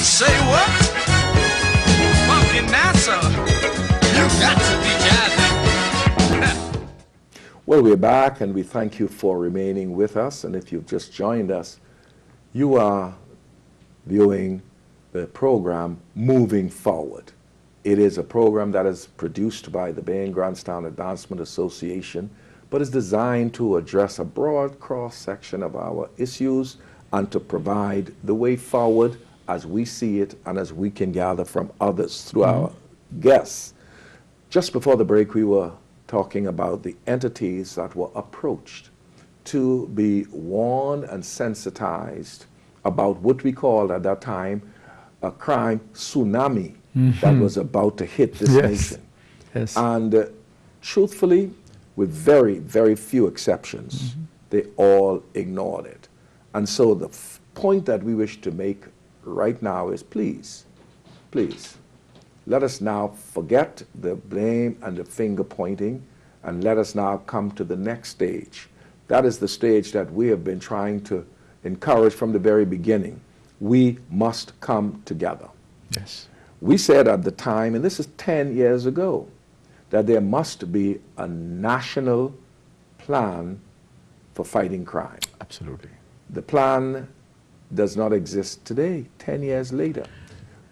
Say what? Funky NASA. You got to be jazzing. Well, we're back, and we thank you for remaining with us. And if you've just joined us, you are viewing the program Moving Forward. It is a program that is produced by the Bay and Grandstand Advancement Association, but is designed to address a broad cross-section of our issues and to provide the way forward as we see it and as we can gather from others through our guests. Just before the break, we were talking about the entities that were approached to be warned and sensitized about what we called at that time a crime tsunami that was about to hit this nation. Yes. And truthfully, with very, very few exceptions, they all ignored it. And so the point that we wish to make right now is please, please, let us now forget the blame and the finger pointing, and let us now come to the next stage. That is the stage that we have been trying to encourage from the very beginning. We must come together. Yes. We said at the time, and this is 10 years ago, that there must be a national plan for fighting crime. Absolutely. The plan does not exist today, 10 years later.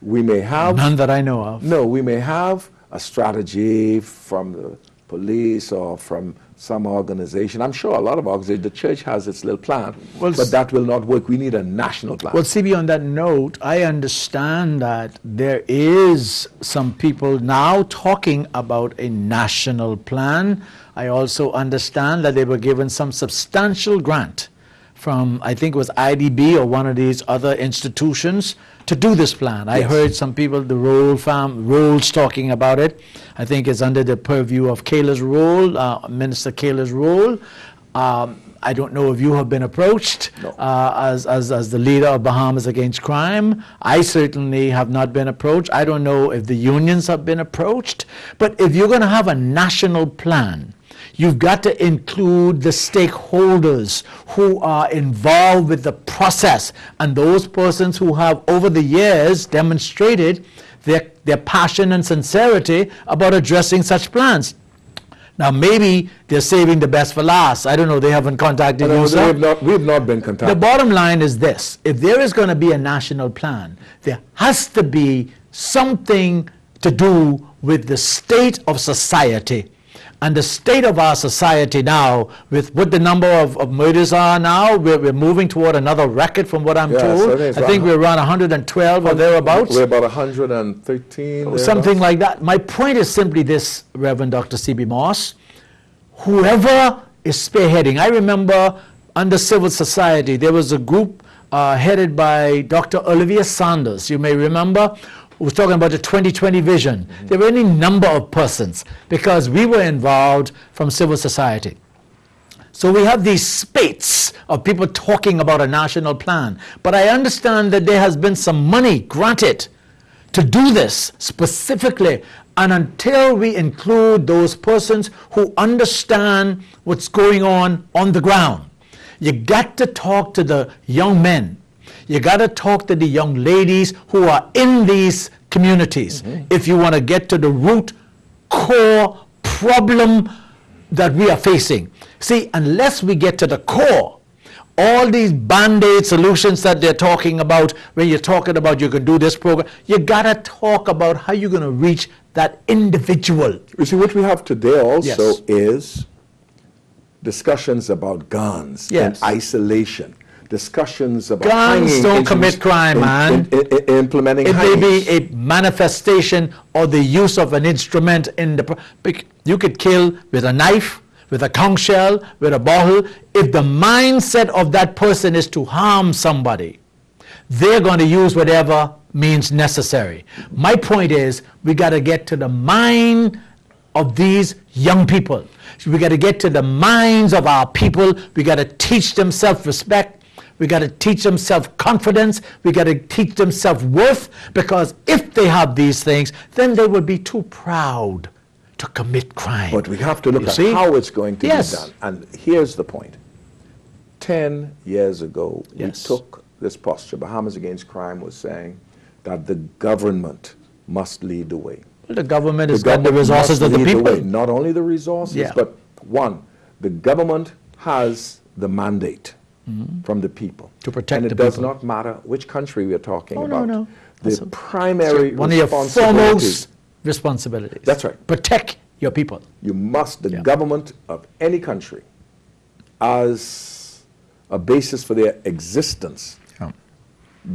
We may have... None that I know of. No, we may have a strategy from the police or from some organization. I'm sure a lot of organizations, the church has its little plan, but that will not work. We need a national plan. Well, CB, on that note, I understand that there is some people now talking about a national plan. I also understand that they were given some substantial grant from, I think it was IDB or one of these other institutions to do this plan. I heard some people, the Rolls talking about it. I think it's under the purview of Kayla's role, Minister Kayla's role. I don't know if you have been approached as the leader of Bahamas Against Crime. I certainly have not been approached. I don't know if the unions have been approached. But if you're going to have a national plan, you've got to include the stakeholders who are involved with the process and those persons who have over the years demonstrated their passion and sincerity about addressing such plans. Now maybe they're saving the best for last. I don't know, they haven't contacted you, sir? We've not been contacted. The bottom line is this: if there is going to be a national plan, there has to be something to do with the state of society. And the state of our society now, with what the number of murders are now, we're moving toward another record from what I'm told. I think we're around 112 or thereabouts. We're about 113. Something like that. My point is simply this, Reverend Dr. C.B. Moss. Whoever is spearheading, I remember under civil society, there was a group headed by Dr. Olivia Sanders, you may remember, who was talking about the 2020 vision. There were any number of persons because we were involved from civil society. So we have these spates of people talking about a national plan. But I understand that there has been some money granted to do this specifically. And until we include those persons who understand what's going on the ground, you got to talk to the young men. You got to talk to the young ladies who are in these communities if you want to get to the root core problem that we are facing. See, unless we get to the core, all these band-aid solutions that they're talking about, when you're talking about you can do this program, you got to talk about how you're going to reach that individual. You see, what we have today also is discussions about guns and isolation. Discussions about guns don't commit crime, man. Implementing it may be a manifestation or the use of an instrument in the. You could kill with a knife, with a conch shell, with a bottle. If the mindset of that person is to harm somebody, they're going to use whatever means necessary. My point is, we got to get to the mind of these young people. We got to get to the minds of our people. We got to teach them self-respect. We got to teach them self-confidence. We got to teach them self-worth, because if they have these things, then they will be too proud to commit crime. But we have to look at how it's going to be done. And here's the point. 10 years ago, we took this posture. Bahamas Against Crime was saying that the government must lead the way. Well, the government has The got the government resources must of the lead people. way. Not only the resources, Yeah. but one, the government has the mandate from the people. To protect and the it does people. not matter which country we are talking Oh, about. no. The That's primary one of your responsibility, foremost responsibilities. That's right. Protect your people. you must, the Yeah. government of any country, as a basis for their existence, Yeah.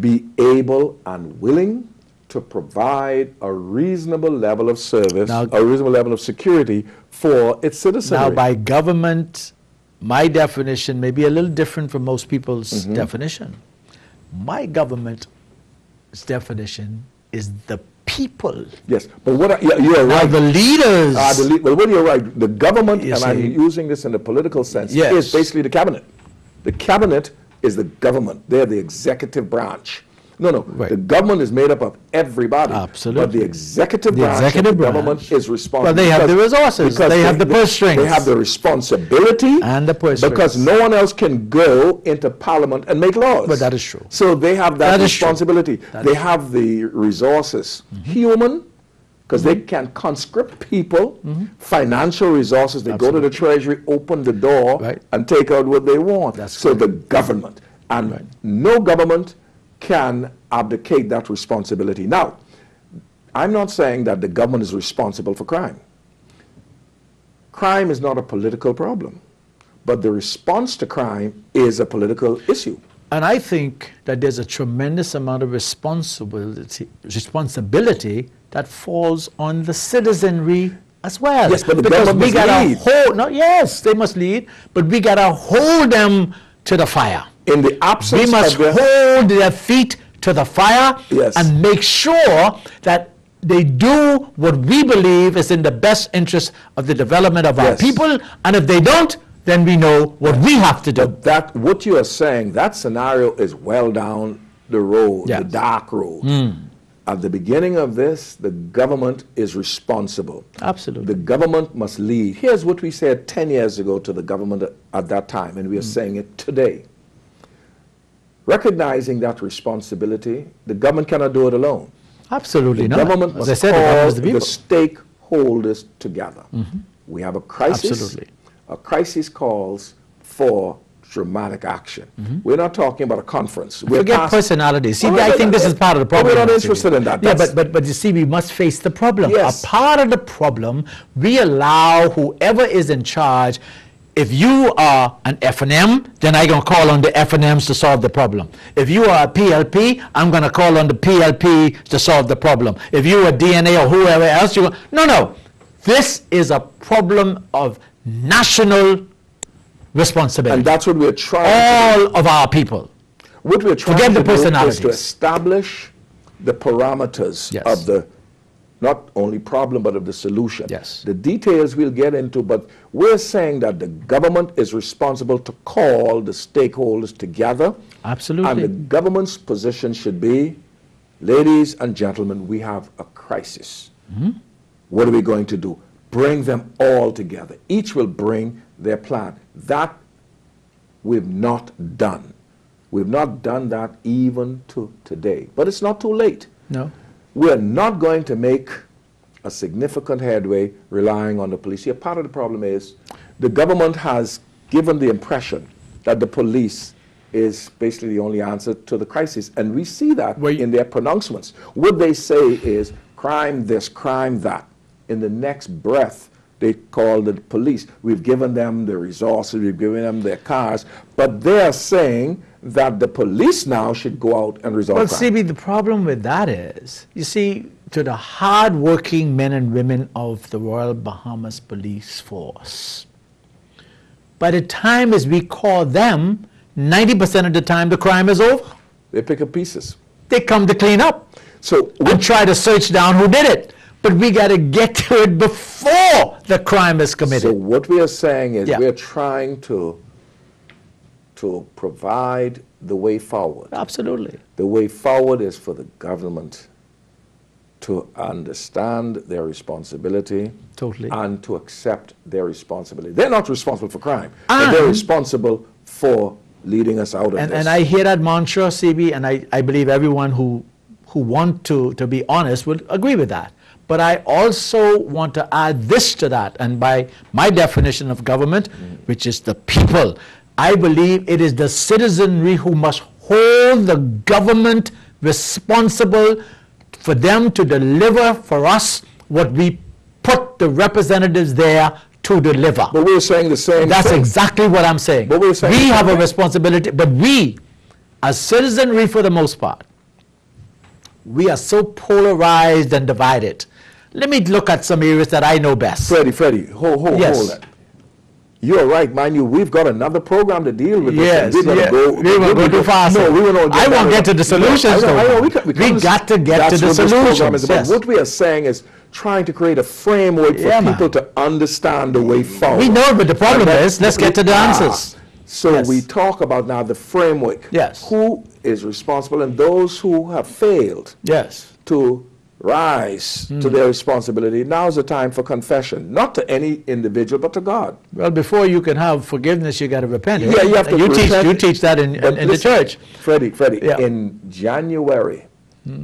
be able and willing to provide a reasonable level of service, Now- a reasonable level of security for its citizenry. Now, by government, my definition may be a little different from most people's Mm-hmm. definition. My government's definition is the people. Yes, but you are Now, right. the leaders. Well, when you're right, the government, You and I'm see. using this in the political sense, Yes. is basically the cabinet. The cabinet is the government. They're the executive branch. No. Right. The government is made up of everybody. Absolutely. But the executive The branch executive of the government branch. is responsible. Well, they have the resources. because They have the purse strings. They have the responsibility. And the purse Because strings. no one else can go into parliament and make laws. But that is true. So they have that That is true. responsibility. That They is have the resources, human, because they can conscript people, financial resources. They go to the treasury, open the door, Right. and take out what they want. That's so the government, and Right. no government can abdicate that responsibility. Now, I'm not saying that the government is responsible for crime. Crime is not a political problem, but the response to crime is a political issue. And I think that there's a tremendous amount of responsibility that falls on the citizenry as well. Yes, but the because government we must gotta lead. hold. No, yes, they must lead, but we gotta hold them to the fire. In the absence We must of the, hold their feet to the fire Yes. and make sure that they do what we believe is in the best interest of the development of our Yes. people. And if they don't, then we know what we have to do. that what you are saying, that scenario is well down the road, Yeah. the dark road. At the beginning of this, the government is responsible. Absolutely. The government must lead. Here's what we said 10 years ago to the government at that time, and we are saying it today. Recognizing that responsibility, the government cannot do it alone. Absolutely The not. government As I must said, the government call is the the people. stakeholders together. We have a crisis. Absolutely. A crisis calls for dramatic action. We're not talking about a conference. We're Forget past- personalities. See, Oh, I no, think no, this is part of the but problem. we're not now, interested CB. in that. Yeah, That's- but you see, we must face the problem. Yes. A part of the problem, we allow whoever is in charge. If you are an F&M, then I'm going to call on the F&Ms to solve the problem. If you are a PLP, I'm going to call on the PLP to solve the problem. If you are DNA or whoever else, you go, no. This is a problem of national responsibility. And that's what we're trying to do. All of our people. What we're trying Forget to the do is personalities. to establish the parameters Yes. of the not only problem but of the solution. Yes. The details we'll get into, but we're saying that the government is responsible to call the stakeholders together. Absolutely. And the government's position should be, ladies and gentlemen, we have a crisis. What are we going to do? Bring them all together. Each will bring their plan. That we've not done. We've not done that even to today. But it's not too late. No. We're not going to make a significant headway relying on the police. Here, part of the problem is the government has given the impression that the police is basically the only answer to the crisis. And we see that Well, in their pronouncements. What they say is crime this, crime that. In the next breath, they call the police. We've given them the resources, we've given them their cars, but they're saying that the police now should go out and resolve Well, crime. CB, the problem with that is, you see, to the hard-working men and women of the Royal Bahamas Police Force, by the time as we call them, 90% of the time the crime is over. They pick up pieces. They come to clean up So and try to search down who did it. But we got to get to it before the crime is committed. So what we are saying is Yeah. we're trying to provide the way forward. Absolutely. The way forward is for the government to understand their responsibility Totally. and to accept their responsibility. They're not responsible for crime, but they're And- responsible for leading us out of this. And I hear that mantra, CB, and I believe everyone who who want to be honest will agree with that. But I also want to add this to that, and by my definition of government, which is the people, I believe it is the citizenry who must hold the government responsible for them to deliver for us what we put the representatives there to deliver. But we're saying the same That's thing. exactly what I'm saying. But we're saying we the have same a thing. responsibility, but we, as citizenry for the most part, we are so polarized and divided. Let me look at some areas that I know best. Freddie, hold Yes. that. You're right, mind you, we've got another program to deal with Yes, this. We're yeah. going We won't go too fast. No, we won't I won't get to the solutions, No, I know, though. we got to get to the That's what this program is solutions, about. yes. What we are saying is trying to create a framework for Yeah, man. people to understand the way forward. We know, but the problem is, let's get to the answers. So Yes. we talk about now the framework. Yes. Who is responsible, and those who have failed Yes. to rise to their responsibility. Now is the time for confession, not to any individual, but to God. Well, before you can have forgiveness, you got to repent. Yeah, you have to repent. You teach that in But the listen, church. Freddie, Yeah. in January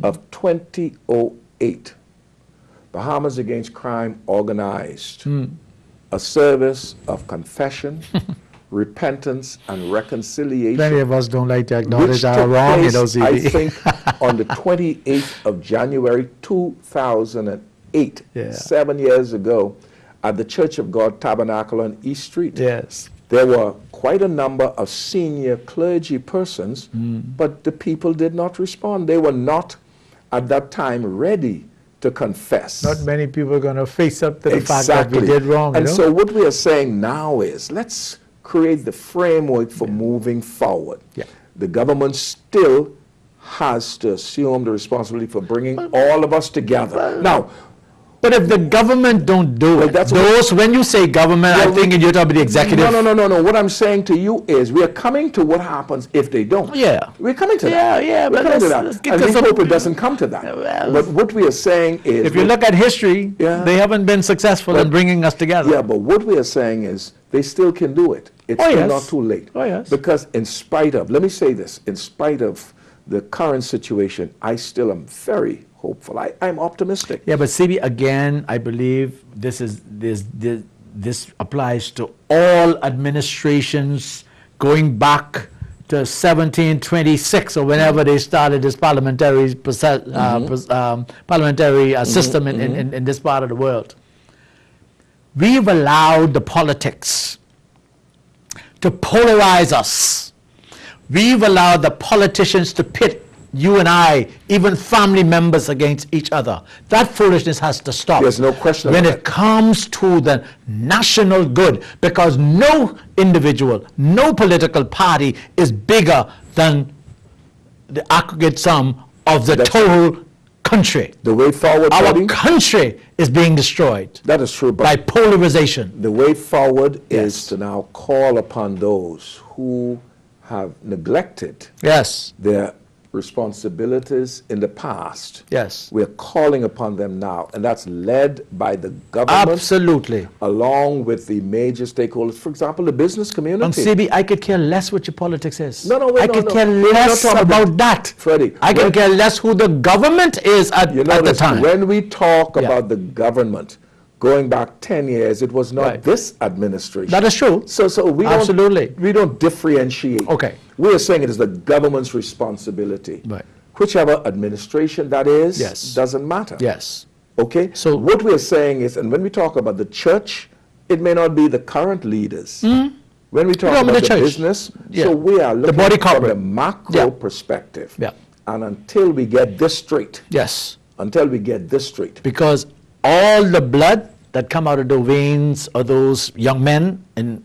of 2008, Bahamas Against Crime organized a service of confession, repentance, and reconciliation. Many of us don't like to which acknowledge our took wrong, place, I CB. think, on the 28th of January 2008, Yeah. 7 years ago, at the Church of God Tabernacle on East Street. Yes. There were quite a number of senior clergy persons, but the people did not respond. They were not, at that time, ready to confess. Not many people are going to face up to the fact that we did wrong. And you know? so what we are saying now is, let's create the framework for moving forward. Yeah. The government still has to assume the responsibility for bringing all of us together. Now, But if the government don't do Well, it, that's when you say government, Well, I'm thinking you're talking about the executive. No. What I'm saying to you is we are coming to what happens if they don't. Yeah. We're coming to Yeah, that. yeah, We're but coming to let's that. get And to we some- hope it doesn't come to that. Well, But what we are saying is... If you look at history, Yeah. they haven't been successful in bringing us together. Yeah, but what we are saying is they still can do it. It's Oh, still yes. not too late. Oh, yes. Because in spite of, let me say this, in spite of the current situation, I still am very hopeful. I'm optimistic. Yeah, but CB, again, I believe this applies to all administrations going back to 1726 or whenever they started this parliamentary system in this part of the world. We've allowed the politics to polarize us. We've allowed the politicians to pit you and I, even family members, against each other. That foolishness has to stop. There's no question when about it comes to the national good, because no individual, no political party is bigger than the aggregate sum of the total country. The way forward, Our Freddie, country is being destroyed that is true, but by polarization. the way forward Yes. is to now call upon those who have neglected Yes, their responsibilities in the past. yes. We're calling upon them now, and that's led by the government, Absolutely. along with the major stakeholders, for example, the business community. And CB, I could care less what your politics is. No, wait, I no, could no. care We're not less talking about that. Freddie, I could care less who the government is at the notice, time. when we talk Yeah. about the government going back 10 years, it was not Right. this administration. That is true. So we Absolutely. we don't differentiate. Okay. We are saying it is the government's responsibility. Right. Whichever administration that is, Yes. doesn't matter. Yes. Okay? So- what we are saying is, and when we talk about the church, it may not be the current leaders. When we talk talking about about the the church. business, Yeah. so we are looking body from the corporate. macro Yeah. perspective. Yeah. And until we get this straight, Yes. Because all the blood that come out of the veins of those young men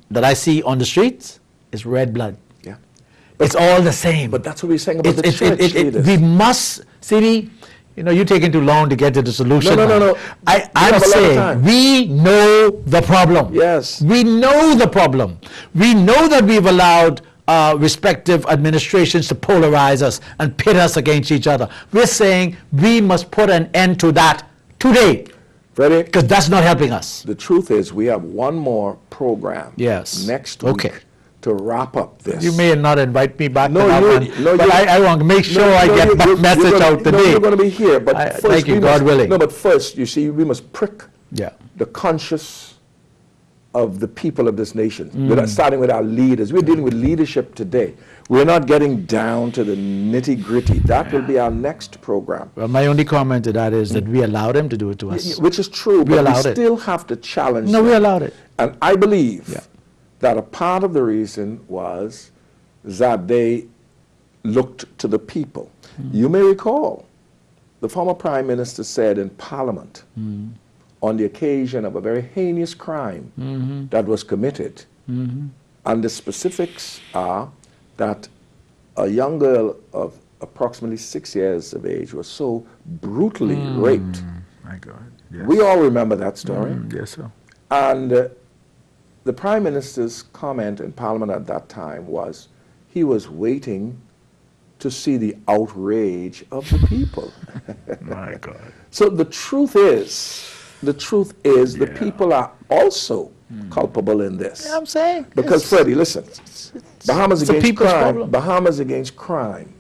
that I see on the streets is red blood. Yeah. It's all the same. But that's what we're saying about the church leaders. we must, see, you're taking too long to get to the solution. No. man. We I'm have a lot of saying time. we know the problem. Yes. We know the problem. We know that we've allowed respective administrations to polarize us and pit us against each other. We're saying we must put an end to that today, Freddie, because that's not helping us. the truth is we have one more program Yes. next week Okay. to wrap up this. You may not invite me back No, to that one, but I want to make sure I get my message out today. No, you're going to be here, but first thank you, God willing. No, but first, you see, we must prick Yeah. the conscience of the people of this nation. We're not starting with our leaders. We're dealing with leadership today. We're not getting down to the nitty-gritty. That will be our next program. Well, my only comment to that is that we allowed him to do it to us. Which is true, We but allowed we it. still have to challenge No, we them. allowed it. And I believe Yeah. that a part of the reason was that they looked to the people. You may recall, the former Prime Minister said in Parliament, on the occasion of a very heinous crime that was committed, and the specifics are that a young girl of approximately 6 years of age was so brutally raped. My God. Yes. We all remember that story. Yes, sir. And the Prime Minister's comment in Parliament at that time was he was waiting to see the outrage of the people. My God. So the truth is the people are also culpable in this. I'm saying. Because Freddie, listen, Bahamas it's a against people's crime, problem. Bahamas against crime